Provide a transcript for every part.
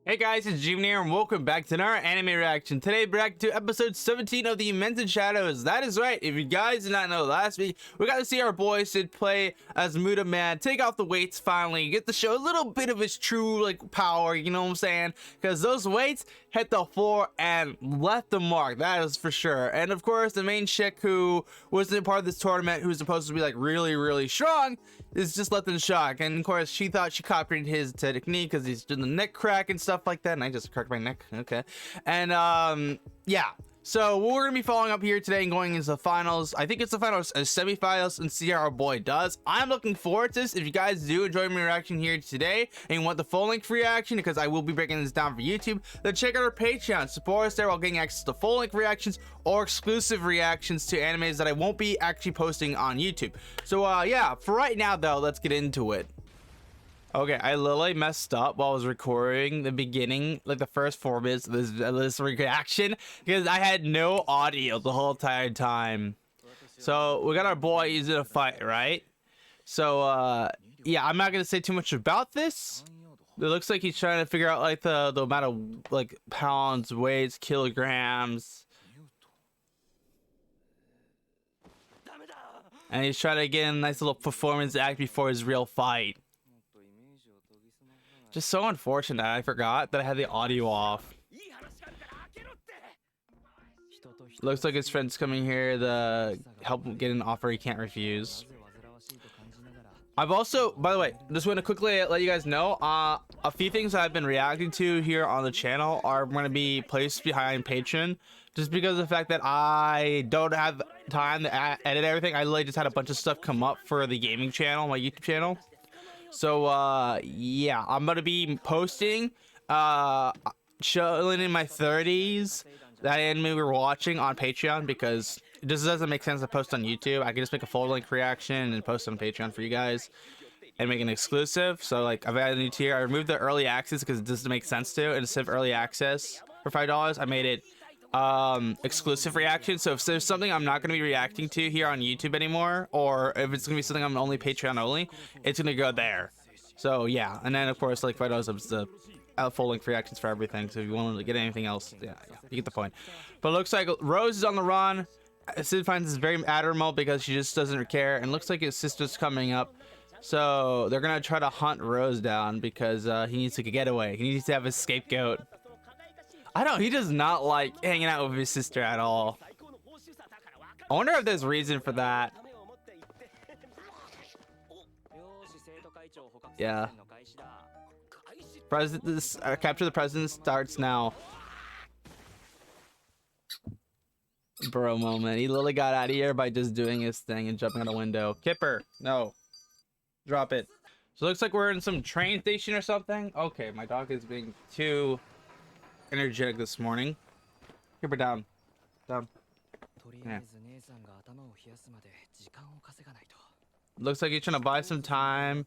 Hey guys, it's Jim here, and welcome back to another anime reaction. Today, we're back to episode 17 of the Eminence Shadows. That is right. If you guys did not know, last week we got to see our boy Sid play as Muda Man, take off the weights finally, get to show a little bit of his true power. You know what I'm saying? Because those weights hit the floor and left the mark. That is for sure. And of course, the main chick who wasn't part of this tournament, who's supposed to be really strong, is just left in shock. And of course, she thought she copied his technique because he's doing the neck crack and stuff like that, and I just cracked my neck. Okay. And yeah, so we're gonna be following up here today and going into the finals. I think it's the finals and semifinals, and see how our boy does. I'm looking forward to this. If you guys do enjoy my reaction here today and you want the full length reaction, because I will be breaking this down for YouTube, then check out our Patreon. Support us there while getting access to full length reactions or exclusive reactions to animes that I won't be actually posting on YouTube. So yeah, for right now though, let's get into it. Okay, I literally messed up while I was recording the beginning, like the first 4 minutes of this reaction, because I had no audio the whole entire time. So we got our boy, he's in a fight, right? So yeah, I'm not gonna say too much about this. It looks like he's trying to figure out like the amount of pounds, weights, kilograms, and he's trying to get a nice little performance act before his real fight. Just so unfortunate, I forgot that I had the audio off. Looks like his friend's coming here to help him get an offer he can't refuse. I've also, by the way, just want to quickly let you guys know, a few things I've been reacting to here on the channel are going to be placed behind Patreon, just because of the fact that I don't have time to edit everything. I literally just had a bunch of stuff come up for the gaming channel, my YouTube channel. So yeah, I'm gonna be posting chilling in my 30s, that anime we were watching, on Patreon, because it just doesn't make sense to post on YouTube. I can just make a full length reaction and post it on Patreon for you guys and make an exclusive. So like, I've added a new tier. I removed the early access because it doesn't make sense to, and instead of early access for $5, I made it exclusive reaction. So if there's something I'm not going to be reacting to here on YouTube anymore, or if it's going to be something I'm only Patreon only, it's going to go there. So yeah, and then of course, like $5 is the full length reactions for everything. So if you want to get anything else, yeah, you get the point. But it looks like Rose is on the run. Sid finds this very admirable because she just doesn't care, and looks like his sister's coming up. So they're gonna try to hunt Rose down because he needs to get away. He needs to have a scapegoat. I don't. He does not like hanging out with his sister at all. I wonder if there's reason for that. Yeah. Capture the president starts now. Bro moment. He literally got out of here by just doing his thing and jumping out a window. Kipper, no. Drop it. So it looks like we're in some train station or something. Okay, my dog is being too energetic this morning. Keep her down. Down. Yeah. Looks like he's trying to buy some time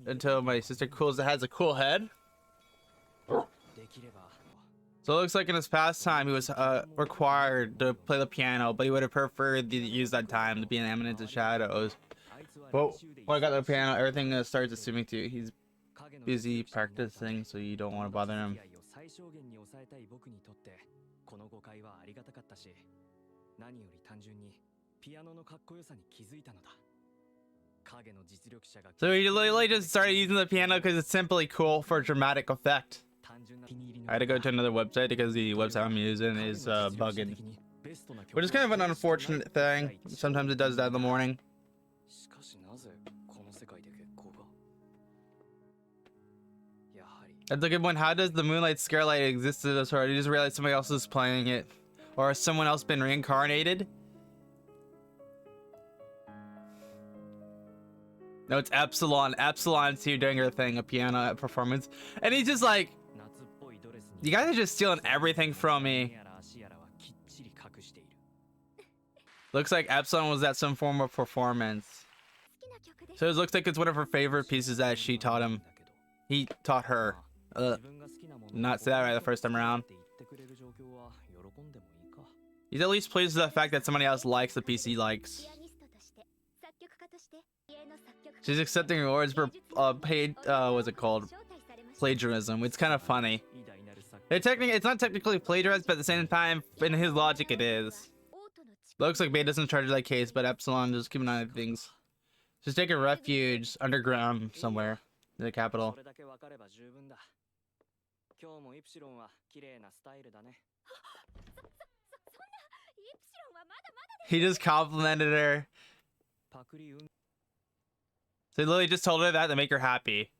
until my sister has a cool head. So it looks like in his past time he was required to play the piano, but he would have preferred to use that time to be in Eminence and Shadows. But when I got the piano, everything starts assuming he's busy practicing, so you don't want to bother him. So he literally just started using the piano because it's simply cool for dramatic effect. I had to go to another website because the website I'm using is bugging, which is kind of an unfortunate thing. Sometimes it does that in the morning. That's a good one. How does the Moonlight Scarelight exist in this world? You just realize somebody else is playing it, or has someone else been reincarnated? No, it's Epsilon. Epsilon's here doing her thing, a piano performance, and he's just like, you guys are just stealing everything from me. Looks like Epsilon was at some form of performance. So it looks like it's one of her favorite pieces that she taught him. He taught her. Not say that right the first time around. He's at least pleased with the fact that somebody else likes the piece he likes. She's accepting rewards for paid, what's it called? Plagiarism. It's kind of funny. It's not technically plagiarized, but at the same time, in his logic, it is. Looks like Beta's in charge of that case, but Epsilon just keeping an eye on things. Just take a refuge underground somewhere in the capital. He just complimented her. So he literally just told her that to make her happy.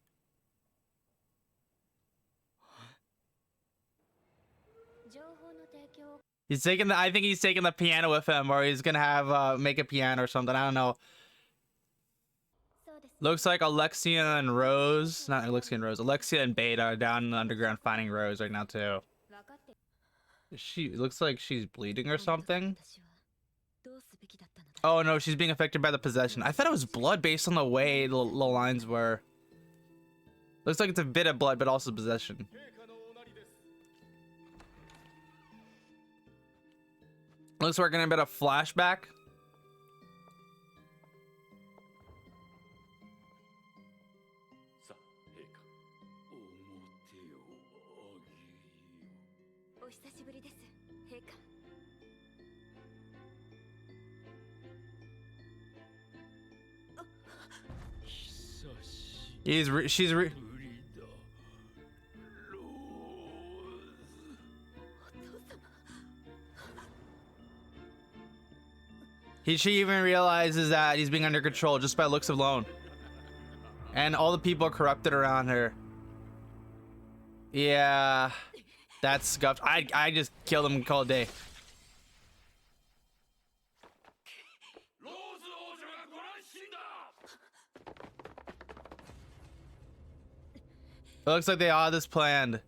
He's taking the, I think he's taking the piano with him, or he's gonna have make a piano or something. I don't know. Looks like Alexia and Rose, not Alexia and Rose, Alexia and Beta are down in the underground finding Rose right now too. She looks like she's bleeding or something. Oh no, she's being affected by the possession. I thought it was blood based on the way the lines were. Looks like it's a bit of blood, but also possession. Looks like we're getting a bit of flashback. She even realizes that he's being under control just by looks alone. And all the people are corrupted around her. Yeah, that's scuffed. I just killed him and called it a day. It looks like they all had this planned.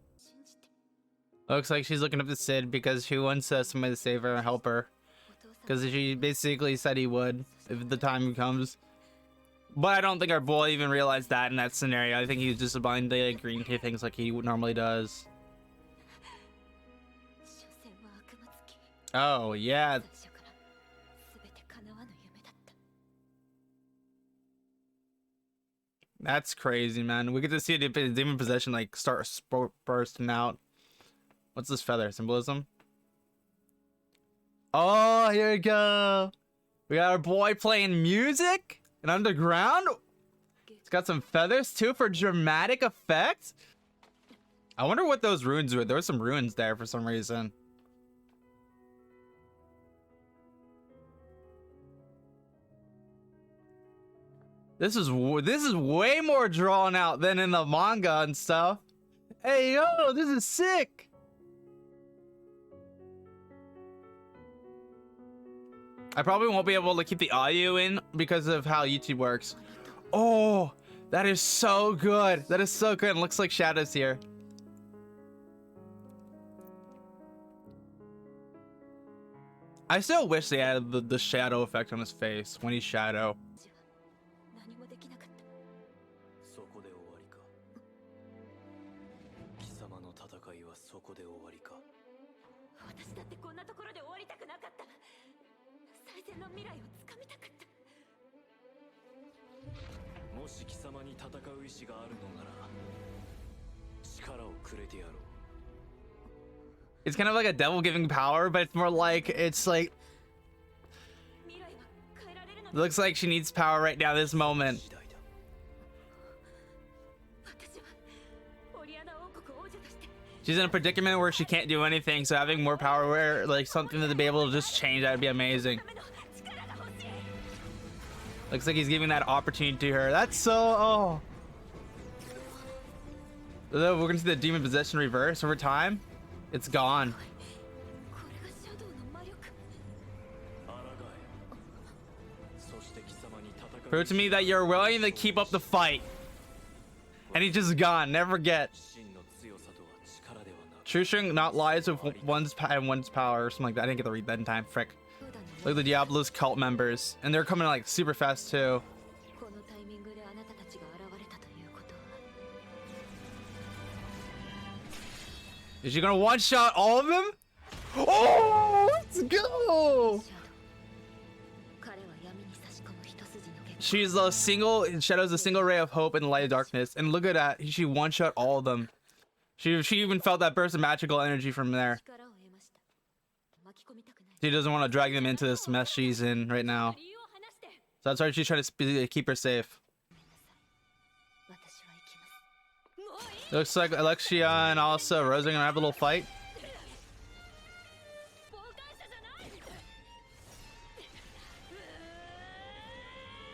Looks like she's looking up to Sid because she wants somebody to save her and help her. Because she basically said he would if the time comes. But I don't think our boy even realized that in that scenario. I think he's just blindly agreeing to things like he normally does. Oh, yeah. That's crazy, man. We get to see the demon possession like start bursting out. What's this feather? Symbolism? Oh, here we go. We got our boy playing music and underground. It's got some feathers too for dramatic effect. I wonder what those runes were. There were some runes there for some reason. This is way more drawn out than in the manga and stuff. Hey, yo, this is sick. I probably won't be able to keep the audio in because of how YouTube works. Oh, that is so good. That is so good. It looks like shadows here. I still wish they had the shadow effect on his face when he's shadow. It's kind of like a devil giving power, but it's more like it looks like she needs power right now, this moment. She's in a predicament where she can't do anything, so having more power, where like something to be able to just change, that would be amazing. Looks like he's giving that opportunity to her. That's so, oh. We're gonna see the demon possession reverse over time. It's gone. Prove to me that you're willing to keep up the fight. And he's just gone. Never get. True strength not lies with one's power or something like that. I didn't get to read that in time. Frick. Look at the Diablo's cult members. And they're coming like super fast too. Is she gonna one-shot all of them? Oh, let's go! She's a single, Shadow's a single ray of hope in the light of darkness. And look at that, she one-shot all of them. She even felt that burst of magical energy from there. She doesn't want to drag them into this mess she's in right now. So that's why she's trying to keep her safe. Looks like Alexia and also Rose are gonna have a little fight.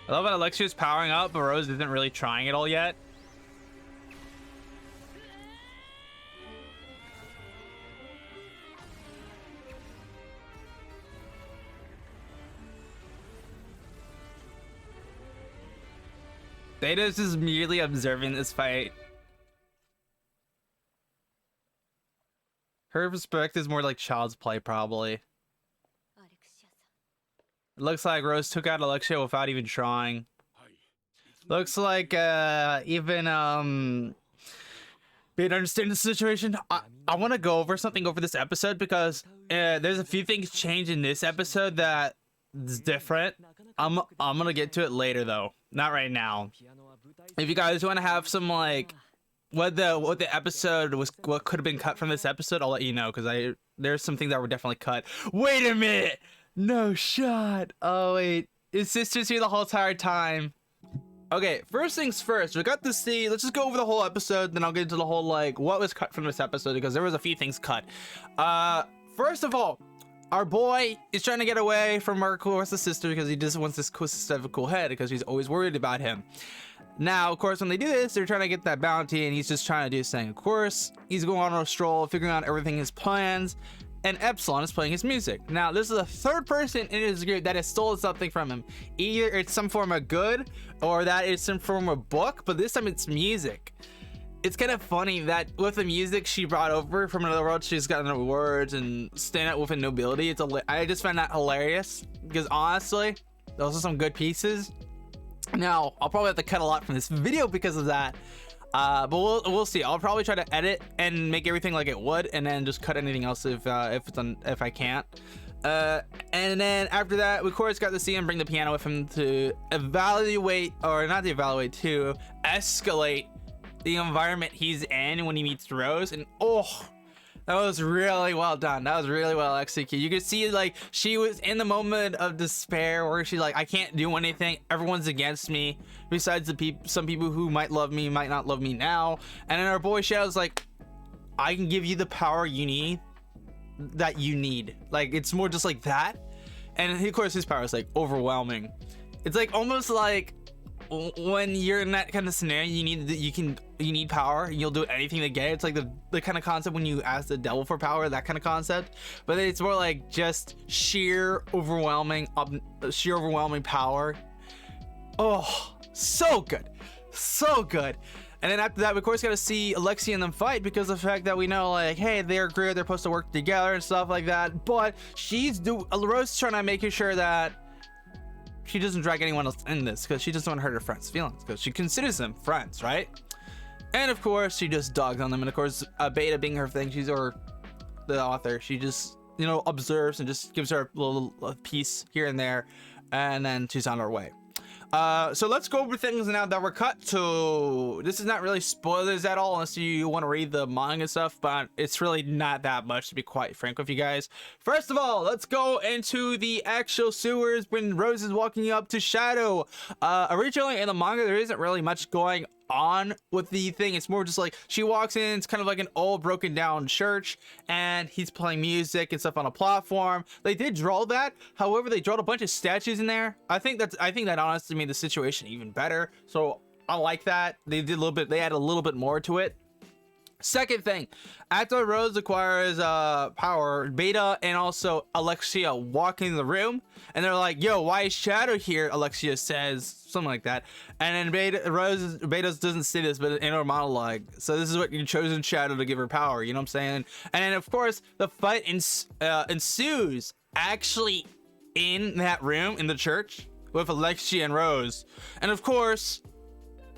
I love that Alexia's powering up, but Rose isn't really trying it all yet. Beta's just merely observing this fight. Her perspective is more like child's play, probably. It looks like Rose took out Alexia without even trying. Looks like even Beta understands the situation. I want to go over something over this episode because there's a few things changed in this episode that is different. I'm gonna get to it later though, not right now. If you guys want to have some like what the episode was, what could have been cut from this episode, I'll let you know, because there's some things that were definitely cut. Wait a minute, no shot. Oh wait, his sister's here the whole entire time. Okay, first things first, we got to see, let's just go over the whole episode, then I'll get into the whole like what was cut from this episode, because there was a few things cut. First of all, our boy is trying to get away from our course sister because he just wants this sister to have a cool head because he's always worried about him. Now, of course, when they do this, they're trying to get that bounty, and he's just trying to do his thing. Of course, he's going on a stroll, figuring out everything, his plans, and Epsilon is playing his music. Now, this is the third person in his group that has stolen something from him. Either it's some form of good, or that is some form of book, but this time it's music. It's kind of funny that with the music she brought over from another world, she's got no words and stand out with a nobility. I just find that hilarious, because honestly, those are some good pieces. Now, I'll probably have to cut a lot from this video because of that, but we'll see. I'll probably try to edit and make everything like it would, and then just cut anything else if I can't. And then after that, we of course got to see him bring the piano with him to evaluate, or not to evaluate, to escalate the environment he's in when he meets Rose. And oh, that was really well done. That was really well executed. You could see like she was in the moment of despair where she's like, I can't do anything, everyone's against me, besides the some people who might love me might not love me now. And then our boy Shadow's like, I can give you the power you need, like it's more just like that. And of course his power is like overwhelming. It's like almost like when you're in that kind of scenario, you need power and you'll do anything to get it. It's like the kind of concept when you ask the devil for power, that kind of concept, but it's more like just sheer overwhelming power. Oh, so good, so good. And then after that, we of course got to see Alexia and them fight, because of the fact that we know, like, hey, they're great, they're supposed to work together and stuff like that. But Rose is trying to make sure that she doesn't drag anyone else in this, because she doesn't want to hurt her friends' feelings, because she considers them friends, right? And of course, she just dogs on them. And of course, Beta being her thing, or the author, she just, you know, observes and just gives her a little piece here and there, and then she's on her way. So let's go over things now that were cut to. This is not really spoilers at all unless you want to read the manga stuff, but it's really not that much, to be quite frank with you guys. First of all, let's go into the actual sewers when Rose is walking up to Shadow. Originally in the manga, there isn't really much going on with the thing. It's more just like she walks in, it's kind of like an old broken down church, and he's playing music and stuff on a platform. They did draw that, however they drawed a bunch of statues in there. I think that honestly made the situation even better, so I like that. They added a little bit more to it. Second thing, after Rose acquires power, Beta and also Alexia walk in the room, and they're like, yo, why is Shadow here? Alexia says something like that, and then Beta doesn't say this, but in her monologue, so this is what you chosen Shadow to give her power, you know what I'm saying? And then of course the fight ensues actually in that room in the church with Alexia and Rose, and of course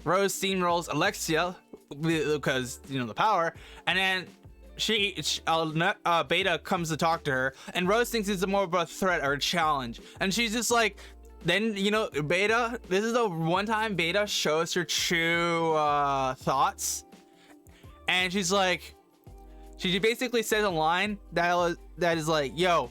Rose steamrolls Alexia because, you know, the power, and then Beta comes to talk to her, and Rose thinks it's more of a threat or a challenge, and she's just like, then, you know, Beta, this is the one time Beta shows her true thoughts, and she's like, she basically says a line that is like, yo,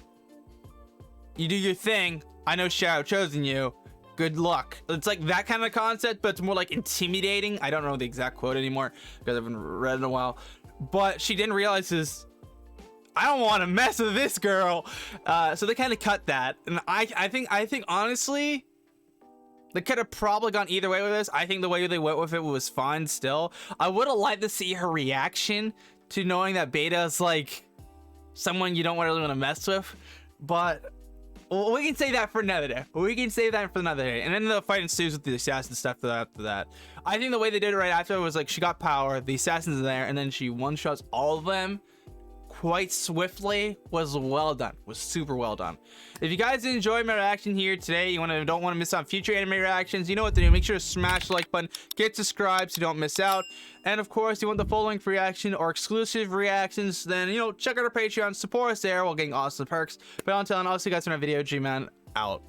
you do your thing, I know Shadow chosen you, good luck. It's like that kind of concept, but it's more like intimidating. I don't know the exact quote anymore because I haven't read it in a while, but she didn't realize this. I don't want to mess with this girl. So they kind of cut that, and I think honestly, they could have probably gone either way with this. I think the way they went with it was fine still. I would have liked to see her reaction to knowing that Beta is like someone you don't really want to mess with, but we can say that for another day. We can save that for another day. And then the fight ensues with the assassin stuff after that. I think the way they did it right after was like she got power, the assassin's in there, and then she one-shots all of them quite swiftly. Was well done. Was super well done. If you guys enjoyed my reaction here today, don't want to miss out on future anime reactions, you know what to do. Make sure to smash the like button, get subscribed so you don't miss out. And of course, you want the full length reaction or exclusive reactions, then check out our Patreon, support us there while getting awesome perks. But until then, I'll see you guys in our video. G-Man out.